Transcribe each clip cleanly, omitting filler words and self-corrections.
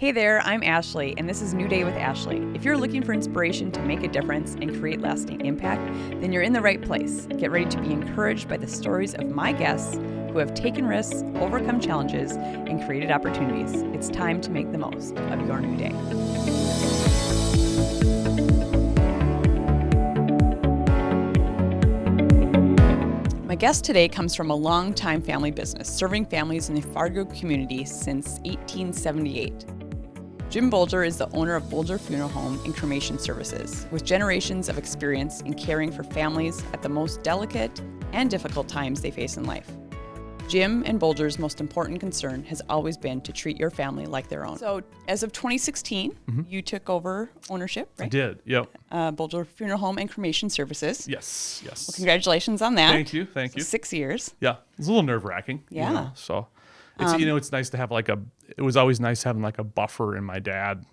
Hey there, I'm Ashley, and this is New Day with Ashley. If you're looking for inspiration to make a difference and create lasting impact, then you're in the right place. Get ready to be encouraged by the stories of my guests who have taken risks, overcome challenges, and created opportunities. It's time to make the most of your new day. My guest today comes from a long-time family business, serving families in the Fargo community since 1878. Jim Boulger is the owner of Boulger Funeral Home and Cremation Services, with generations of experience in caring for families at the most delicate and difficult times they face in life. Jim and Boulger's most important concern has always been to treat your family like their own. So, as of 2016, you took over ownership, right? I did, yep. Boulger Funeral Home and Cremation Services. Yes. Well, congratulations on that. Thank you. So 6 years. Yeah, it was a little nerve-wracking. Yeah. So, it's it's nice to have it was always nice having like a buffer in my dad.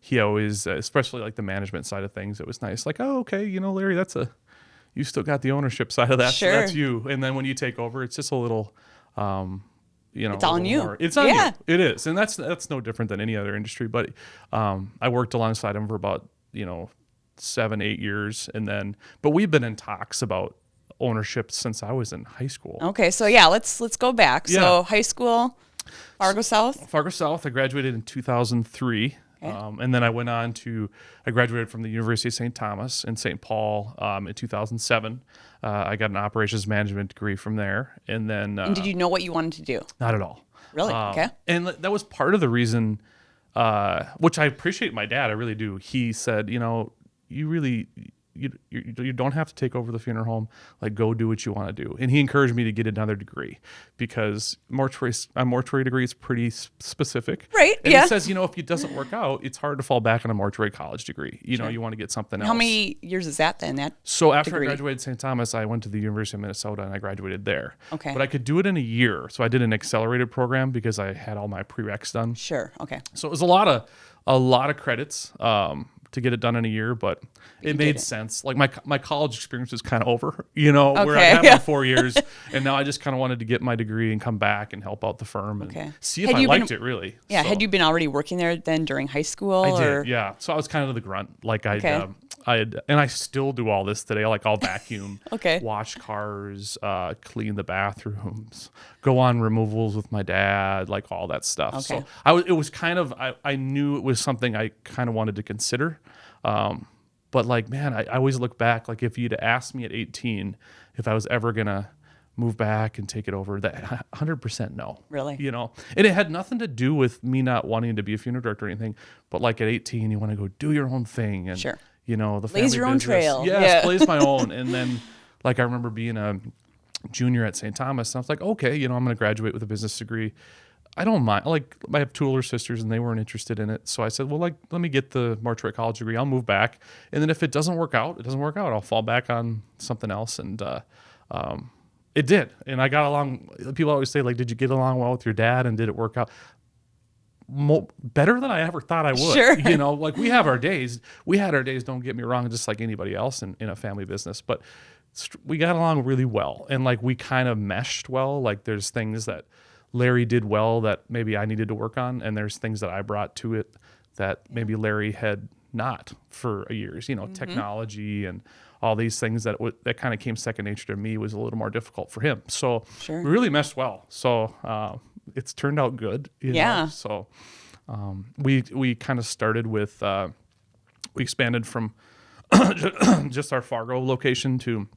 He always, especially like the management side of things, it was nice. Like, oh, okay, Larry, you still got the ownership side of that. Sure. So that's you. And then when you take over, it's just a little, it's on you. More. It's on you. It is. And that's no different than any other industry. But I worked alongside him for about, 7-8 years. But we've been in talks about ownership since I was in high school. Okay. So let's go back. Yeah. So high school, Fargo South? Fargo South. I graduated in 2003. Okay. And then I graduated from the University of St. Thomas in St. Paul in 2007. I got an operations management degree from there. And then... and did you know what you wanted to do? Not at all. Really? Okay. And that was part of the reason, which I appreciate my dad, I really do. He said, you don't have to take over the funeral home. Like, go do what you want to do. And he encouraged me to get another degree because a mortuary degree is pretty specific. Right. And yeah. he says, if it doesn't work out, it's hard to fall back on a mortuary college degree. You want to get something else. How many years is that then? So after degree? I graduated St. Thomas, I went to the University of Minnesota and I graduated there. Okay. But I could do it in a year. So I did an accelerated program because I had all my prereqs done. Sure. Okay. So it was a lot of credits to get it done in a year, but it made sense. Like my college experience was kind of over, where I had my 4 years, and now I just kind of wanted to get my degrry and come back and help out the firm and see if I liked it really. Yeah. So, had you been already working there then during high school? I did. Yeah. So I was kind of the grunt. Like and I still do all this today. Like I'll vacuum, wash cars, clean the bathrooms, go on removals with my dad, like all that stuff. Okay. So it was kind of, I knew it was something I kind of wanted to consider. But like, man, I always look back, like if you'd asked me at 18, if I was ever going to move back and take it over, that 100% no. Really? And it had nothing to do with me not wanting to be a funeral director or anything, but like at 18, you want to go do your own thing. And, sure. the family blaze your own business. trail. Yes, blaze my own. And then like I remember being a junior at St. Thomas, and I was like, okay, I'm going to graduate with a business degree. I don't mind. Like I have two older sisters and they weren't interested in it. So I said, well, like, let me get the mortuary college degree. I'll move back. And then if it doesn't work out, it doesn't work out. I'll fall back on something else. And it did. And I got along. People always say, like, did you get along well with your dad and did it work out? Better than I ever thought I would. Sure. Like we have our days. We had our days, don't get me wrong, just like anybody else in a family business. But we got along really well. And like we kind of meshed well. Like there's things that Larry did well that maybe I needed to work on, and there's things that I brought to it that maybe Larry had not for years. Technology and all these things that kind of came second nature to me was a little more difficult for him. So we really meshed well. So it's turned out good. Yeah. So we kind of started with we expanded from just our Fargo location to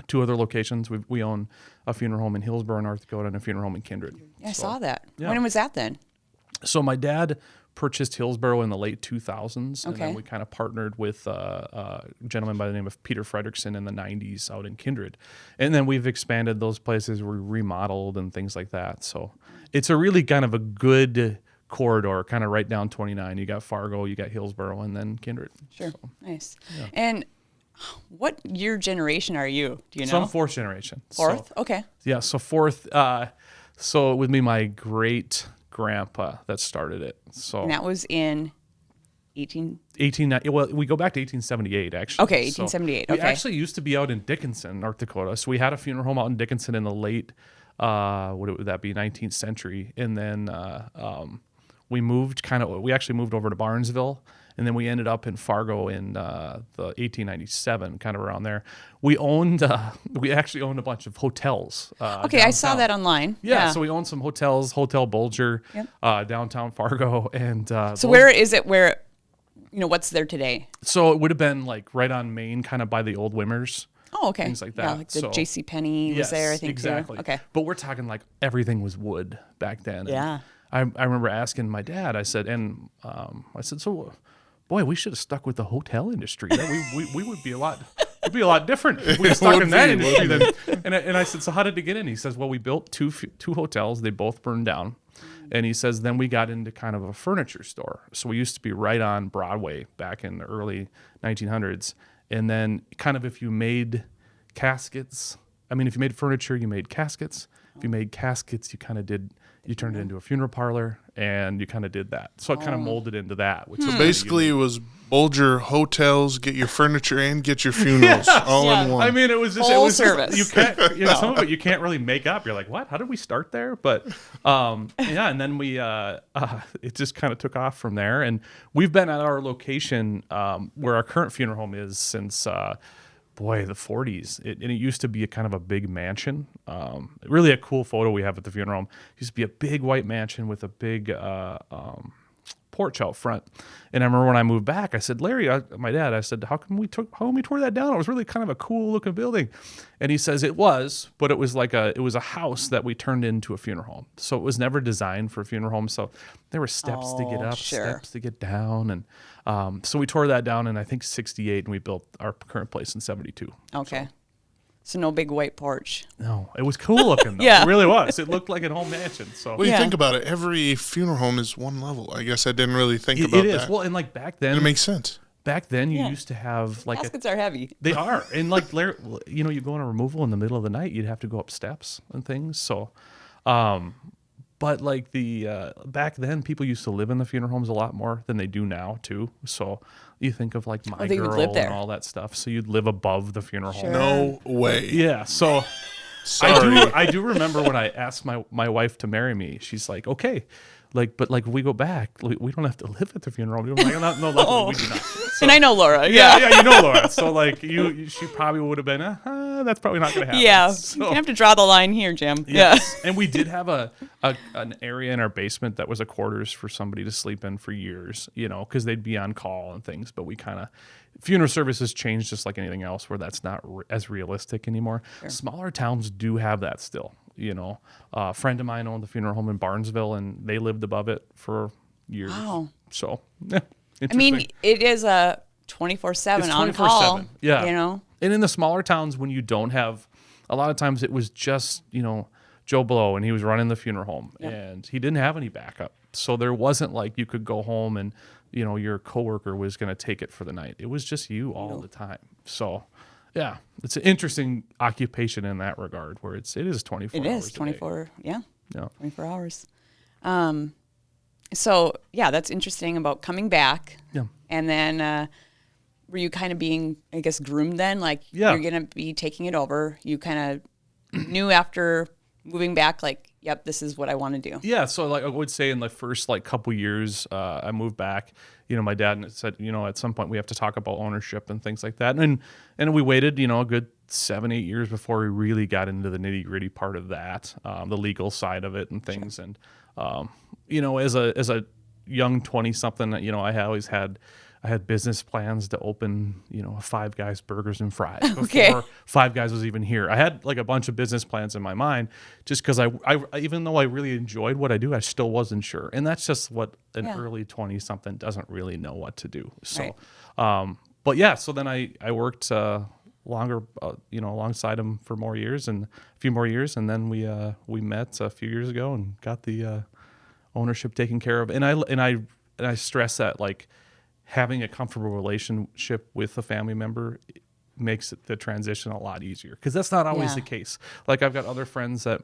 2 other locations. We own a funeral home in Hillsborough, North Dakota, and a funeral home in Kindred. Yeah, I saw that. Yeah. When was that then? So my dad purchased Hillsborough in the late 2000s, and Okay. then we kind of partnered with a gentleman by the name of Peter Fredrickson in the 90s out in Kindred. And then we've expanded those places, we remodeled and things like that. So it's a really kind of a good corridor, kind of right down 29. You got Fargo, you got Hillsborough, and then Kindred. Sure. So, Nice. yeah. And what year generation are you? Do you know? So I'm 4th generation. Fourth? So, okay. yeah, so 4th. So with me, my great grandpa that started it. So And that was in 18. Well, we go back to 1878 actually. Okay, 1878. So okay. we actually used to be out in Dickinson, North Dakota. So we had a funeral home out in Dickinson in the late, what would that be, 19th century, and then we actually moved over to Barnesville, and then we ended up in Fargo in the 1897, kind of around there. We actually owned a bunch of hotels. Okay, I saw that online. Yeah, so we owned some hotels, Hotel Boulger, Yep. downtown Fargo, and so where is it? Where, what's there today? So it would have been like right on Main, kind of by the old Wimmers. Oh, okay. Things like that. Yeah, like the J.C. Penney was there, I think. Exactly. Too. Okay. But we're talking like everything was wood back then. Yeah. And I remember asking my dad. I said, so, boy, we should have stuck with the hotel industry. We would be a lot. It'd be a lot different if we stuck in that industry. And I said, so how did it get in? He says, well, we built two hotels. They both burned down. And he says, then we got into kind of a furniture store. So we used to be right on Broadway back in the early 1900s. And then kind of if you made caskets, if you made furniture, you made caskets. If you made caskets, you turned it into a funeral parlor, and you kind of did that. So it kind of molded into that. Which So basically, it was Boulger hotels, get your furniture and get your funerals all in one. It was just Full service. You can't, some of it you can't really make up. You're like, what? How did we start there? But and then we it just kind of took off from there. And we've been at our location where our current funeral home is since. The 40s. And it used to be a kind of a big mansion. Really a cool photo we have at the funeral home. It used to be a big white mansion with a big porch out front. And I remember when I moved back, I said, Larry, my dad, I said, how come we tore that down? It was really kind of a cool looking building. And he says it was, but it was a house that we turned into a funeral home. So it was never designed for a funeral home. So there were steps to get up, steps to get down. And so we tore that down in, I think, 68, and we built our current place in 72. Okay. So no big white porch. No, it was cool looking, though. Yeah. It really was. It looked like an home mansion. So Well, you think about it, every funeral hhome is one level. I guess I didn't really think about it is. that. Well, and like back then, And it makes sense. back then you used to have like Caskets are heavy. they are, and like you go on a removal in the middle of the night, you'd have to go up steps and things. So, but like back then, people used to live in the funeral homes a lot more than they do now too. So you think of like My they would Girl live there. and all that stuff. So you'd live above the funeral home. No way. Yeah. So Sorry. I do remember when I asked my wife to marry me. She's like, okay, but if we go back, we don't have to live at the funeral. I'm like, no, luckily we do not. So, And I know Laura. yeah, you know Laura. So like she probably would have been, that's probably not going to happen. Yeah. So, You have to draw the line here, Jim. yes. And we did have an area in our basement that was a quarters for somebody to sleep in for years, because they'd be on call and things. But we kind of, funeral services changed just like anything else, where that's not as realistic anymore. Sure. Smaller towns do have that still. A friend of mine owned the funeral home in Barnesville, and they lived above it for years. Wow. So, yeah, it is a 24/7 on call. Yeah. And in the smaller towns, when you don't have, a lot of times it was just, Joe Blow, and he was running the funeral home, and he didn't have any backup. So there wasn't like you could go home and, your coworker was going to take it for the night. It was just you all the time. So, yeah, it's an interesting occupation in that regard, where it is 24 hours. It is 24, yeah. 24 hours. So, yeah, that's interesting about coming back. Yeah. And then were you kind of being, I guess, groomed then? Like, you're going to be taking it over. You kind of knew after moving back, like, yep, this is what I want to do. Yeah, so like I would say in the first couple years, I moved back. My dad said, at some point we have to talk about ownership and things like that. And we waited, a good 7-8 years before we really got into the nitty gritty part of that, the legal side of it and things. Sure. And as a young 20-something, I had business plans to open, a Five Guys Burgers and Fries before Five Guys was even here. I had like a bunch of business plans in my mind, just because I even though I really enjoyed what I do, I still wasn't sure. And that's just what an early 20-something doesn't really know what to do. So, but yeah, so then I worked longer, alongside him for more years and a few more years, and then we met a few years ago and got the ownership taken care of. And I stress that like, having a comfortable relationship with a family member makes the transition a lot easier, because that's not always the case. Like I've got other friends that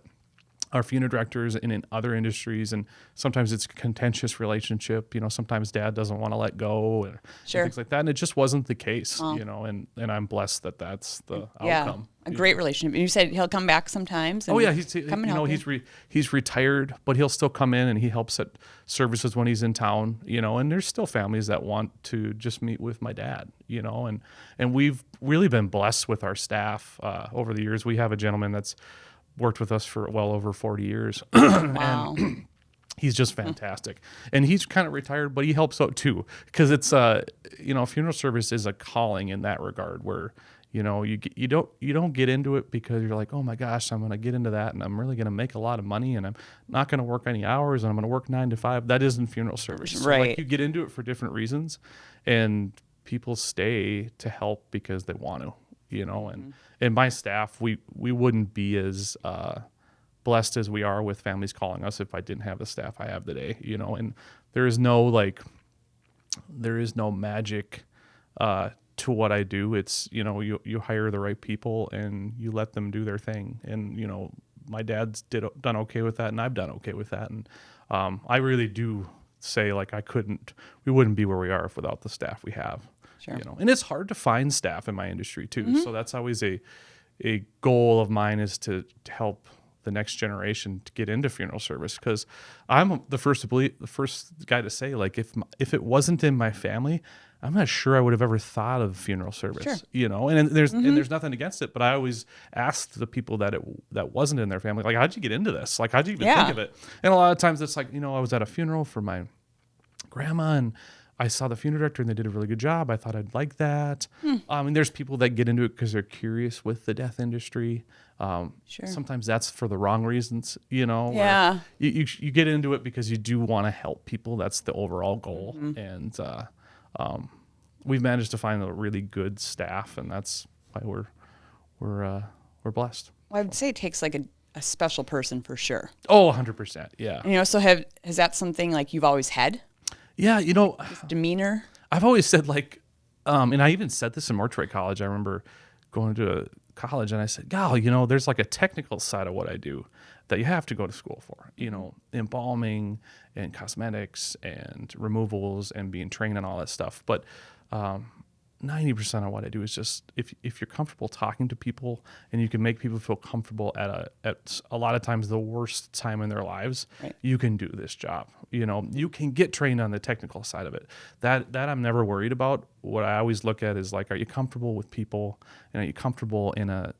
our funeral directors and in other industries, and sometimes it's a contentious relationship. Sometimes dad doesn't want to let go and things like that, and it just wasn't the case. And I'm blessed that that's the outcome. A great relationship. And you said he'll come back sometimes. And he's retired, but he'll still come in and he helps at services when he's in town. And there's still families that want to just meet with my dad. And we've really been blessed with our staff over the years. We have a gentleman that's worked with us for well over 40 years. Wow. And he's just fantastic. And he's kind of retired, but he helps out too. Because it's, funeral service is a calling in that regard where, you don't get into it because you're like, oh my gosh, I'm going to get into that and I'm really going to make a lot of money and I'm not going to work any hours and I'm going to work 9 to 5. That isn't funeral service. So, right. you get into it for different reasons and people stay to help because they want to. And my staff, we wouldn't be as blessed as we are with families calling us if I didn't have the staff I have today, and there is no magic to what I do. It's, you hire the right people and you let them do their thing. And, my dad's done okay with that and I've done okay with that. And I really do say we wouldn't be where we are without the staff we have. Sure. And it's hard to find staff in my industry too. Mm-hmm. So that's always a goal of mine is to help the next generation to get into funeral service. Cause I'm the first guy to say, if it wasn't in my family, I'm not sure I would have ever thought of funeral service, sure. and there's nothing against it, but I always asked the people that wasn't in their family, how'd you get into this? How'd you even think of it? And a lot of times it's I was at a funeral for my grandma and I saw the funeral director and they did a really good job. I thought I'd like that. And there's people that get into it because they're curious with the death industry. Sure. Sometimes that's for the wrong reasons, Yeah. You get into it because you do want to help people. That's the overall goal. And we've managed to find a really good staff, and that's why we're blessed. Well, I would say it takes a special person for sure. Oh, 100%. Yeah. And, so has that something you've always had? Yeah, This demeanor. I've always said and I even said this in mortuary college. I remember going to college and I said, there's a technical side of what I do that you have to go to school for, embalming and cosmetics and removals and being trained and all that stuff. But 90% of what I do is just if you're comfortable talking to people and you can make people feel comfortable at a lot of times the worst time in their lives, right. You can do this job. You can get trained on the technical side of it. That I'm never worried about. What I always look at is are you comfortable with people and are you comfortable in an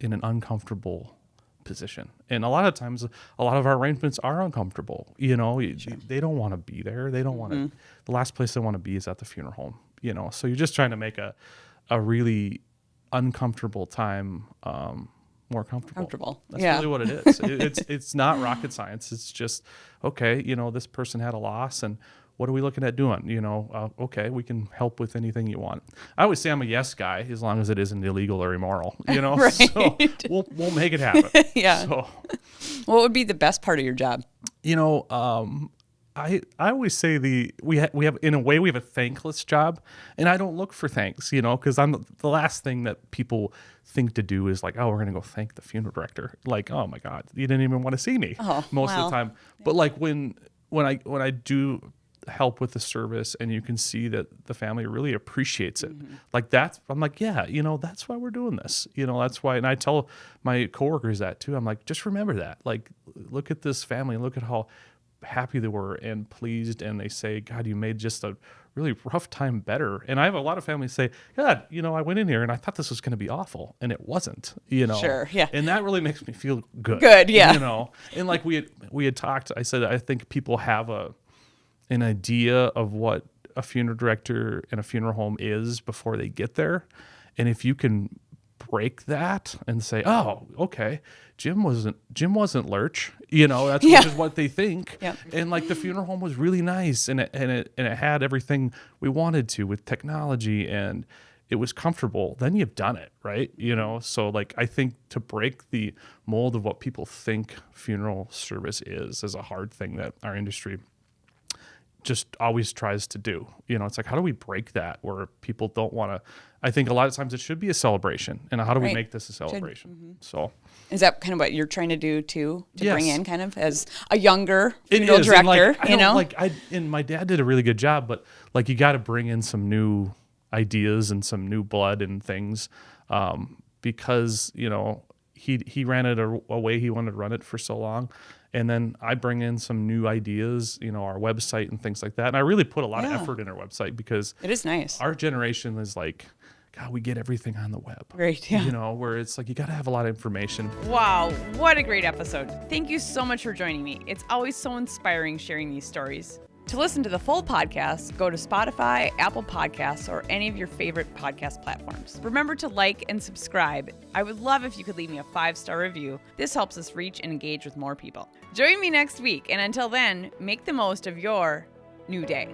uncomfortable position? And a lot of times, a lot of our arrangements are uncomfortable. Sure. They don't want to be there. They don't want to. The last place they want to be is at the funeral home. So you're just trying to make a really uncomfortable time more comfortable. That's really what it is. It's not rocket science. It's just, okay, this person had a loss and what are we looking at doing? Okay, we can help with anything you want. I always say I'm a yes guy as long as it isn't illegal or immoral, Right. So we'll make it happen. Yeah. So, what would be the best part of your job? I always say we have in a way we have a thankless job, and I don't look for thanks, because I'm the last thing that people think to do is we're gonna go thank the funeral director. Oh my God, you didn't even want to see me most of the time. But when I do help with the service and you can see that the family really appreciates it, that's I'm that's why we're doing this. That's why, and I tell my coworkers that too. I'm just remember that. Look at this family, look at how happy they were and pleased, and they say, God, you made just a really rough time better. And I have a lot of families say, God, I went in here and I thought this was going to be awful, and it wasn't. Sure, yeah. And that really makes me feel good. Good, yeah. And we had talked, I said I think people have an idea of what a funeral director and a funeral home is before they get there, and if you can break that and say, oh, okay, Jim wasn't Lurch, that's which is what they think. Yeah. And the funeral home was really nice, and it had everything we wanted to with technology, and it was comfortable. Then you've done it, right? So I think to break the mold of what people think funeral service is a hard thing that our industry just always tries to do. It's like, how do we break that where people don't want to? I think a lot of times it should be a celebration, and how do we make this a celebration? So, is that kind of what you're trying to do too, to Yes. bring in kind of as a younger it funeral is. director? And my dad did a really good job, but like you got to bring in some new ideas and some new blood and things, because he ran it a way he wanted to run it for so long. And then I bring in some new ideas, our website and things like that. And I really put a lot of effort in our website because it is nice. Our generation is like, God, we get everything on the web. Right, yeah. Where it's like you got to have a lot of information. Wow, what a great episode. Thank you so much for joining me. It's always so inspiring sharing these stories. To listen to the full podcast, go to Spotify, Apple Podcasts, or any of your favorite podcast platforms. Remember to like and subscribe. I would love if you could leave me a 5-star review. This helps us reach and engage with more people. Join me next week, and until then, make the most of your new day.